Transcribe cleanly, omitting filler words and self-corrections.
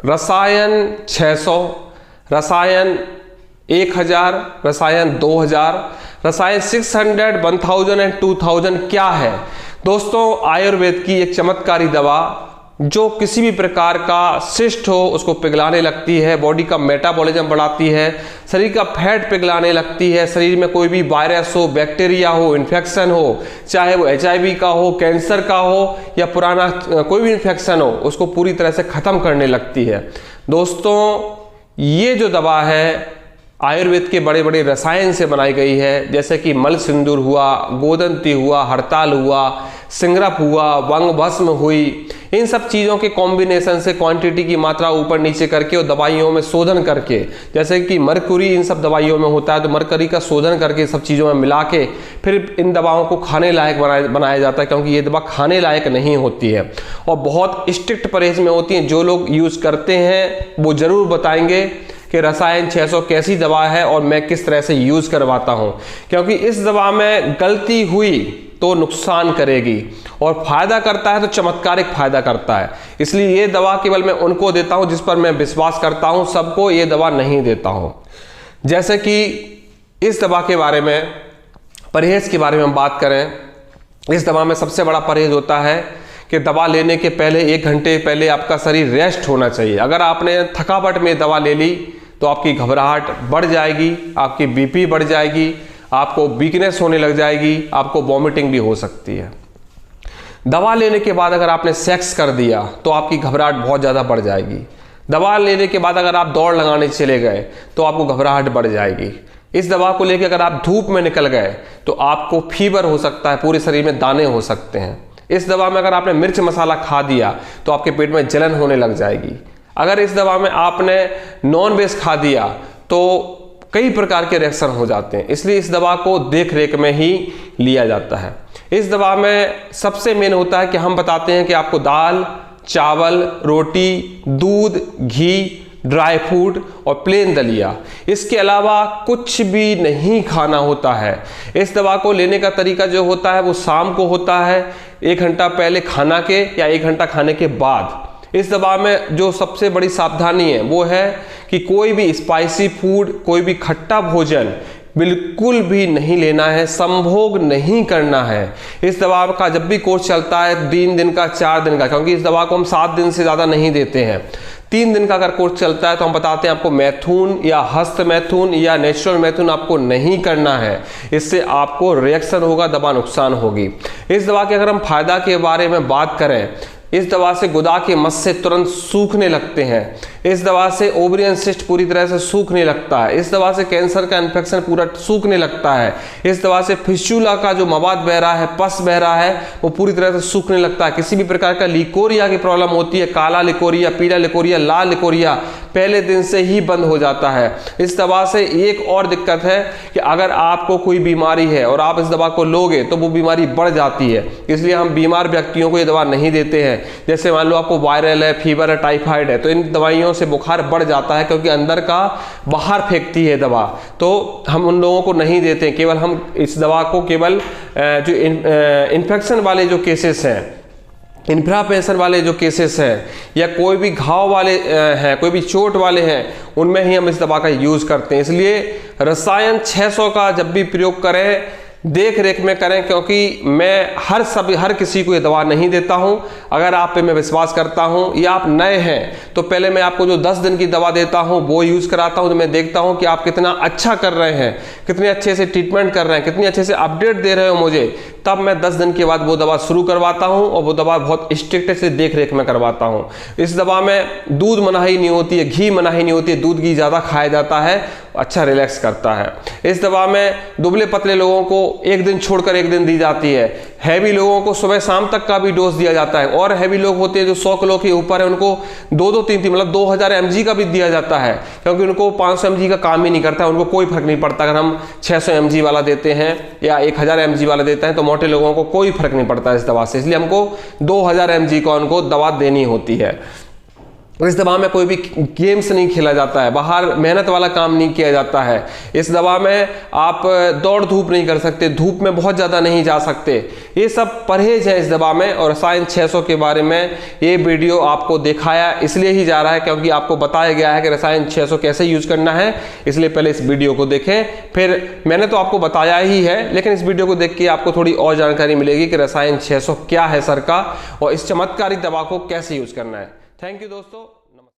रसायन 600, रसायन 1000, रसायन 2000, रसायन 600, 1000 एंड 2000 क्या है दोस्तों? आयुर्वेद की एक चमत्कारी दवा जो किसी भी प्रकार का सिस्ट हो उसको पिघलाने लगती है, बॉडी का मेटाबॉलिज्म बढ़ाती है, शरीर का फैट पिघलाने लगती है, शरीर में कोई भी वायरस हो, बैक्टीरिया हो, इन्फेक्शन हो, चाहे वो HIV का हो, कैंसर का हो या पुराना कोई भी इन्फेक्शन हो, उसको पूरी तरह से ख़त्म करने लगती है। दोस्तों ये जो दवा है आयुर्वेद के बड़े बड़े रसायन से बनाई गई है, जैसे कि मल सिंदूर हुआ, गोदंती हुआ, हड़ताल हुआ, सिंगरप हुआ, वंग भस्म हुई, इन सब चीज़ों के कॉम्बिनेशन से क्वांटिटी की मात्रा ऊपर नीचे करके और दवाइयों में शोधन करके, जैसे कि मरकुरी इन सब दवाइयों में होता है तो मरकरी का शोधन करके सब चीज़ों में मिला के फिर इन दवाओं को खाने लायक बनाया जाता है, क्योंकि ये दवा खाने लायक नहीं होती है और बहुत स्ट्रिक्ट परहेज में होती है। जो लोग यूज़ करते हैं वो ज़रूर बताएंगे कि रसायन 600 कैसी दवा है और मैं किस तरह से यूज़ करवाता हूं, क्योंकि इस दवा में गलती हुई तो नुकसान करेगी और फायदा करता है तो चमत्कारिक फायदा करता है। इसलिए ये दवा केवल मैं उनको देता हूं जिस पर मैं विश्वास करता हूं, सबको ये दवा नहीं देता हूं। जैसे कि इस दवा के बारे में, परहेज के बारे में हम बात करें, इस दवा में सबसे बड़ा परहेज होता है कि दवा लेने के पहले 1 घंटे पहले आपका शरीर रेस्ट होना चाहिए। अगर आपने थकावट में दवा ले ली तो आपकी घबराहट बढ़ जाएगी, आपकी BP बढ़ जाएगी, आपको वीकनेस होने लग जाएगी, आपको वॉमिटिंग भी हो सकती है। दवा लेने के बाद अगर आपने सेक्स कर दिया तो आपकी घबराहट बहुत ज़्यादा बढ़ जाएगी। दवा लेने के बाद अगर आप दौड़ लगाने चले गए तो आपको घबराहट बढ़ जाएगी। इस दवा को लेकर अगर आप धूप में निकल गए तो आपको फीवर हो सकता है, पूरे शरीर में दाने हो सकते हैं। इस दवा में अगर आपने मिर्च मसाला खा दिया तो आपके पेट में जलन होने लग जाएगी। अगर इस दवा में आपने नॉन वेज खा दिया तो कई प्रकार के रिएक्शन हो जाते हैं, इसलिए इस दवा को देख रेख में ही लिया जाता है। इस दवा में सबसे मेन होता है कि हम बताते हैं कि आपको दाल, चावल, रोटी, दूध, घी, ड्राई फ्रूट और प्लेन दलिया, इसके अलावा कुछ भी नहीं खाना होता है। इस दवा को लेने का तरीका जो होता है वो शाम को होता है, 1 घंटा पहले खाना के या 1 घंटा खाने के बाद। इस दवा में जो सबसे बड़ी सावधानी है वो है कि कोई भी स्पाइसी फूड, कोई भी खट्टा भोजन बिल्कुल भी नहीं लेना है, संभोग नहीं करना है। इस दवा का जब भी कोर्स चलता है 3 दिन का, 4 दिन का, क्योंकि इस दवा को हम 7 दिन से ज़्यादा नहीं देते हैं। 3 दिन का अगर कोर्स चलता है तो हम बताते हैं आपको मैथुन या हस्त मैथुन या नेचुरल मैथुन आपको नहीं करना है, इससे आपको रिएक्शन होगा, दवा नुकसान होगी। इस दवा के अगर हम फायदा के बारे में बात करें, इस दवा से गुदा के मस्से तुरंत सूखने लगते हैं। इस दवा से ओवरियन सिस्ट पूरी तरह से सूखने लगता है। इस दवा से कैंसर का इन्फेक्शन पूरा सूखने लगता है। इस दवा से फिस्टुला का जो मवाद बह रहा है, पस बह रहा है, वो पूरी तरह से सूखने लगता है। किसी भी प्रकार का लिकोरिया की प्रॉब्लम होती है, काला लिकोरिया, पीला लिकोरिया, लाल लिकोरिया, पहले दिन से ही बंद हो जाता है। इस दवा से एक और दिक्कत है कि अगर आपको कोई बीमारी है और आप इस दवा को लोगे तो वो बीमारी बढ़ जाती है, इसलिए हम बीमार व्यक्तियों को ये दवा नहीं देते हैं। जैसे मान लो आपको वायरल है, फीवर है, टाइफाइड है, तो इन दवाइयों से बुखार बढ़ जाता है, क्योंकि अंदर का बाहर फेंकती है दवा, तो हम उन लोगों को नहीं देते। केवल हम इस दवा को केवल जो इन्फेक्शन वाले जो केसेस हैं, इन्फ्लामेशन वाले जो केसेस हैं, या कोई भी घाव वाले हैं, कोई भी चोट वाले हैं, उनमें ही हम इस दवा का यूज़ करते हैं। इसलिए रसायन 600 का जब भी प्रयोग करें देख रेख में करें, क्योंकि मैं हर किसी को ये दवा नहीं देता हूं। अगर आप पे मैं विश्वास करता हूं या आप नए हैं तो पहले मैं आपको जो 10 दिन की दवा देता हूं वो यूज़ कराता हूं, तो मैं देखता हूं कि आप कितना अच्छा कर रहे हैं, कितने अच्छे से ट्रीटमेंट कर रहे हैं, कितनी अच्छे से अपडेट दे रहे हो मुझे, तब मैं 10 दिन के बाद वो दवा शुरू करवाता हूं और वो दवा बहुत स्ट्रिक्ट से देख रेख में करवाता हूं। इस दवा में दूध मनाही नहीं होती है, घी मनाही नहीं होती है, दूध घी ज़्यादा खाया जाता है, अच्छा रिलैक्स करता है। इस दवा में दुबले पतले लोगों को 1 दिन छोड़कर 1 दिन दी जाती है, हैवी लोगों को सुबह शाम तक का भी डोज दिया जाता है, और हैवी लोग होते हैं जो 100 किलो के ऊपर है उनको 2-3 मतलब 2000 mg का भी दिया जाता है, क्योंकि उनको 500 mg का काम ही नहीं करता, उनको कोई फर्क नहीं पड़ता। अगर हम 600 mg वाला देते हैं या 1000 mg वाला देते हैं तो मोटे लोगों को कोई फर्क नहीं पड़ता इस दवा से, इसलिए हमको 2000 mg का उनको दवा देनी होती है। इस दवा में कोई भी गेम्स नहीं खेला जाता है, बाहर मेहनत वाला काम नहीं किया जाता है। इस दवा में आप दौड़ धूप नहीं कर सकते, धूप में बहुत ज़्यादा नहीं जा सकते, ये सब परहेज है इस दवा में। और रसायन 600 के बारे में ये वीडियो आपको दिखाया इसलिए ही जा रहा है क्योंकि आपको बताया गया है कि रसायन 600 कैसे यूज करना है, इसलिए पहले इस वीडियो को देखें। फिर मैंने तो आपको बताया ही है, लेकिन इस वीडियो को देख के आपको थोड़ी और जानकारी मिलेगी कि रसायन 600 क्या है सर का, और इस चमत्कारी दवा को कैसे यूज करना है। थैंक यू दोस्तों।